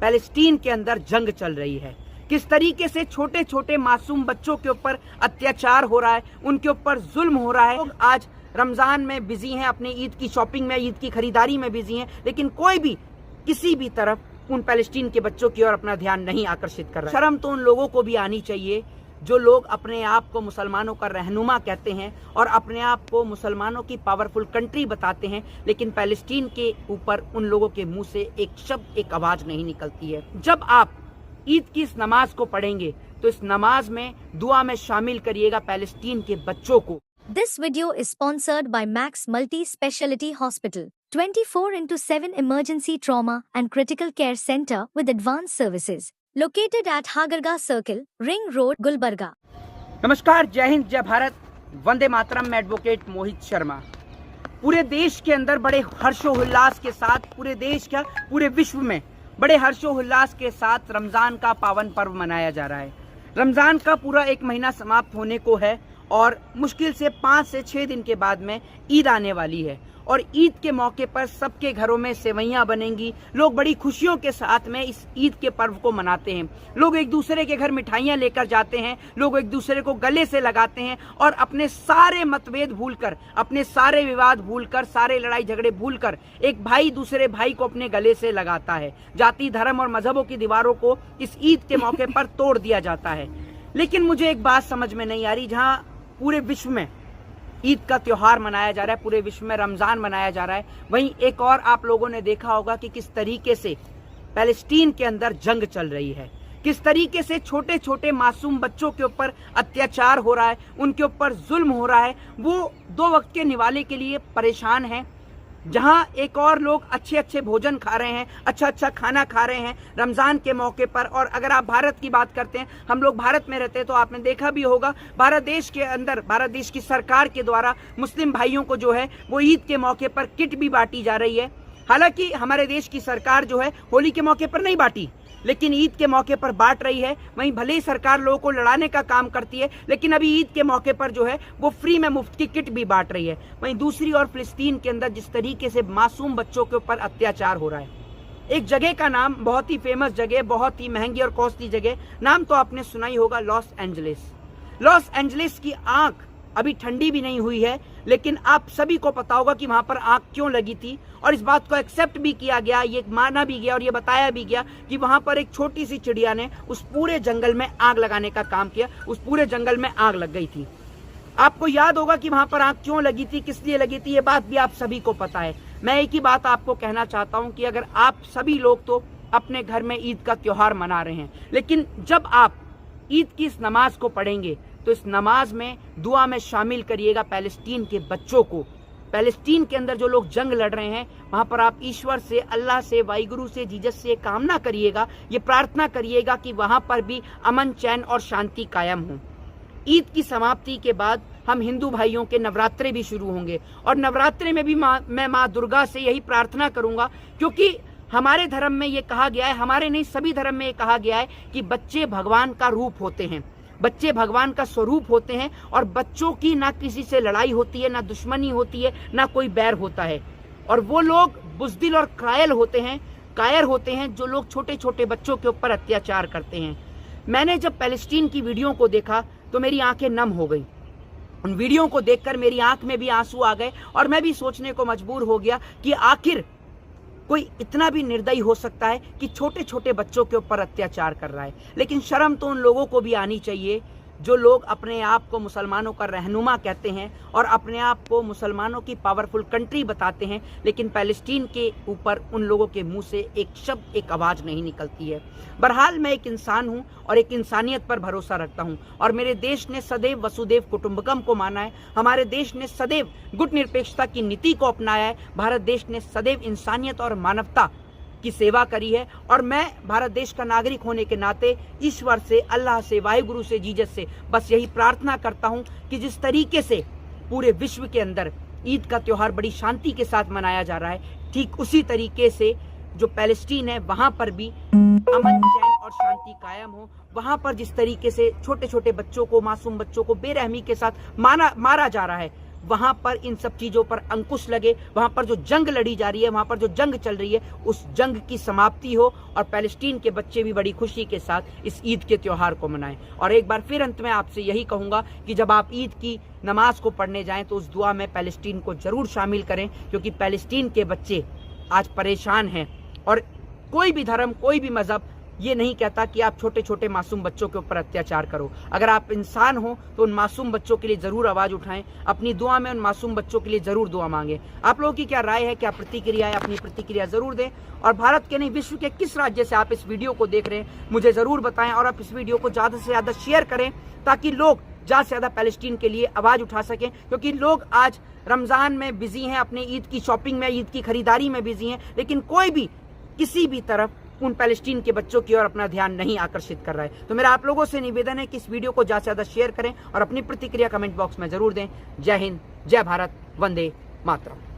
Palestine के अंदर जंग चल रही है, किस तरीके से छोटे छोटे मासूम बच्चों के ऊपर अत्याचार हो रहा है, उनके ऊपर जुल्म हो रहा है। लोग आज रमजान में बिजी हैं, अपने ईद की शॉपिंग में, ईद की खरीदारी में बिजी हैं, लेकिन कोई भी किसी भी तरफ उन पैलेस्टीन के बच्चों की ओर अपना ध्यान नहीं आकर्षित कर रहा है। शर्म तो उन लोगों को भी आनी चाहिए जो लोग अपने आप को मुसलमानों का रहनुमा कहते हैं और अपने आप को मुसलमानों की पावरफुल कंट्री बताते हैं, लेकिन पैलेस्टीन के ऊपर उन लोगों के मुंह से एक शब्द, एक आवाज नहीं निकलती है। जब आप ईद की इस नमाज को पढ़ेंगे तो इस नमाज में दुआ में शामिल करिएगा पैलेस्टीन के बच्चों को। This video is sponsored by Max Multi-Speciality Hospital, 24/7 emergency trauma and critical care center with advanced services, located at Hagarga Circle, Ring Road, Gulbarga. नमस्कार, जय हिंद, जय भारत, वंदे मातरम। मैं एडवोकेट मोहित शर्मा। पूरे देश के अंदर बड़े हर्षोल्लास के साथ, पूरे विश्व में बड़े हर्षोल्लास के साथ रमजान का पावन पर्व मनाया जा रहा है। रमजान का पूरा एक महीना समाप्त होने को है और मुश्किल से 5 से 6 दिन के बाद में ईद आने वाली है और ईद के मौके पर सबके घरों में सेवइयां बनेंगी। लोग बड़ी खुशियों के साथ में इस ईद के पर्व को मनाते हैं। लोग एक दूसरे के घर मिठाइयां लेकर जाते हैं, लोग एक दूसरे को गले से लगाते हैं और अपने सारे मतभेद भूलकर, अपने सारे विवाद भूलकर, सारे लड़ाई झगड़े भूलकर एक भाई दूसरे भाई को अपने गले से लगाता है। जाति, धर्म और मजहबों की दीवारों को इस ईद के मौके पर तोड़ दिया जाता है। लेकिन मुझे एक बात समझ में नहीं आ रही, जहाँ पूरे विश्व में ईद का त्योहार मनाया जा रहा है, पूरे विश्व में रमजान मनाया जा रहा है, वहीं एक और आप लोगों ने देखा होगा कि किस तरीके से पैलेस्टीन के अंदर जंग चल रही है, किस तरीके से छोटे छोटे मासूम बच्चों के ऊपर अत्याचार हो रहा है, उनके ऊपर जुल्म हो रहा है। वो 2 वक्त के निवाले के लिए परेशान हैं, जहां एक और लोग अच्छे अच्छे भोजन खा रहे हैं, अच्छा खाना खा रहे हैं रमजान के मौके पर। और अगर आप भारत की बात करते हैं, हम लोग भारत में रहते हैं, तो आपने देखा भी होगा भारत देश के अंदर, भारत देश की सरकार के द्वारा मुस्लिम भाइयों को जो है वो ईद के मौके पर किट भी बांटी जा रही है। हालांकि हमारे देश की सरकार जो है होली के मौके पर नहीं बांटी, लेकिन ईद के मौके पर बांट रही है। वहीं भले ही सरकार लोगों को लड़ाने का काम करती है, लेकिन अभी ईद के मौके पर जो है वो फ्री में मुफ्त की किट भी बांट रही है। वहीं दूसरी ओर फिलिस्तीन के अंदर जिस तरीके से मासूम बच्चों के ऊपर अत्याचार हो रहा है, एक जगह का नाम, बहुत ही फेमस जगह, बहुत ही महंगी और कॉस्टली जगह, नाम तो आपने सुना ही होगा, लॉस एंजलिस। लॉस एंजलिस की आंख अभी ठंडी भी नहीं हुई है, लेकिन आप सभी को पता होगा कि वहां पर आग क्यों लगी थी और इस बात को एक्सेप्ट भी किया गया, ये माना भी गया और ये बताया भी गया कि वहां पर एक छोटी सी चिड़िया ने उस पूरे जंगल में आग लगाने का काम किया। उस पूरे जंगल में आग लग गई थी। आपको याद होगा कि वहां पर आग क्यों लगी थी, किस लिए लगी थी, ये बात भी आप सभी को पता है। मैं एक ही बात आपको कहना चाहता हूं कि अगर आप सभी लोग तो अपने घर में ईद का त्योहार मना रहे हैं, लेकिन जब आप ईद की इस नमाज को पढ़ेंगे तो इस नमाज में दुआ में शामिल करिएगा पैलेस्टीन के बच्चों को। पैलेस्टीन के अंदर जो लोग जंग लड़ रहे हैं, वहां पर आप ईश्वर से, अल्लाह से, वाहिगुरु से, जीसस से कामना करिएगा, ये प्रार्थना करिएगा कि वहां पर भी अमन, चैन और शांति कायम हो। ईद की समाप्ति के बाद हम हिंदू भाइयों के नवरात्रे भी शुरू होंगे और नवरात्रे में भी मैं माँ दुर्गा से यही प्रार्थना करूंगा, क्योंकि हमारे धर्म में ये कहा गया है, हमारे नहीं सभी धर्म में ये कहा गया है कि बच्चे भगवान का रूप होते हैं, बच्चे भगवान का स्वरूप होते हैं और बच्चों की ना किसी से लड़ाई होती है, ना दुश्मनी होती है, ना कोई बैर होता है। और वो लोग बुज़दिल और कायर होते हैं जो लोग छोटे छोटे बच्चों के ऊपर अत्याचार करते हैं। मैंने जब पैलेस्टीन की वीडियो को देखा तो मेरी आंखें नम हो गई। उन वीडियो को देखकर मेरी आंख में भी आंसू आ गए और मैं भी सोचने को मजबूर हो गया कि आखिर कोई इतना भी निर्दयी हो सकता है कि छोटे छोटे बच्चों के ऊपर अत्याचार कर रहा है। लेकिन शर्म तो उन लोगों को भी आनी चाहिए जो लोग अपने आप को मुसलमानों का रहनुमा कहते हैं और अपने आप को मुसलमानों की पावरफुल कंट्री बताते हैं, लेकिन पैलेस्टीन के ऊपर उन लोगों के मुंह से एक शब्द, एक आवाज़ नहीं निकलती है। बहरहाल मैं एक इंसान हूं और एक इंसानियत पर भरोसा रखता हूं और मेरे देश ने सदैव वसुदेव कुटुंबकम को माना है। हमारे देश ने सदैव गुटनिरपेक्षता की नीति को अपनाया है। भारत देश ने सदैव इंसानियत और मानवता की सेवा करी है और मैं भारत देश का नागरिक होने के नाते ईश्वर से, अल्लाह से, वाहिगुरु से, जीसस से बस यही प्रार्थना करता हूं कि जिस तरीके से पूरे विश्व के अंदर ईद का त्योहार बड़ी शांति के साथ मनाया जा रहा है, ठीक उसी तरीके से जो पैलेस्टीन है वहां पर भी अमन, चैन और शांति कायम हो। वहां पर जिस तरीके से छोटे छोटे बच्चों को, मासूम बच्चों को बेरहमी के साथ मारा जा रहा है, वहां पर इन सब चीजों पर अंकुश लगे, वहां पर जो जंग लड़ी जा रही है, वहां पर जो जंग चल रही है, उस जंग की समाप्ति हो और पैलेस्टीन के बच्चे भी बड़ी खुशी के साथ इस ईद के त्योहार को मनाएं। और एक बार फिर अंत में आपसे यही कहूंगा कि जब आप ईद की नमाज को पढ़ने जाएं तो उस दुआ में पैलेस्टीन को जरूर शामिल करें, क्योंकि पैलेस्टीन के बच्चे आज परेशान हैं। और कोई भी धर्म, कोई भी मजहब ये नहीं कहता कि आप छोटे छोटे मासूम बच्चों के ऊपर अत्याचार करो। अगर आप इंसान हो तो उन मासूम बच्चों के लिए जरूर आवाज उठाएं, अपनी दुआ में उन मासूम बच्चों के लिए जरूर दुआ मांगे। आप लोगों की क्या राय है, क्या प्रतिक्रिया है, अपनी प्रतिक्रिया जरूर दें। और भारत के नहीं, विश्व के किस राज्य से आप इस वीडियो को देख रहे हैं मुझे जरूर बताएं। और आप इस वीडियो को ज्यादा से ज्यादा शेयर करें ताकि लोग ज्यादा से ज्यादा पैलेस्टीन के लिए आवाज उठा सकें, क्योंकि लोग आज रमजान में बिजी हैं, अपने ईद की शॉपिंग में, ईद की खरीदारी में बिजी हैं, लेकिन कोई भी किसी भी तरफ उन पैलेस्टीन के बच्चों की ओर अपना ध्यान नहीं आकर्षित कर रहा है। तो मेरा आप लोगों से निवेदन है कि इस वीडियो को ज्यादा से ज्यादा शेयर करें और अपनी प्रतिक्रिया कमेंट बॉक्स में जरूर दें। जय हिंद, जय भारत, वंदे मातरम।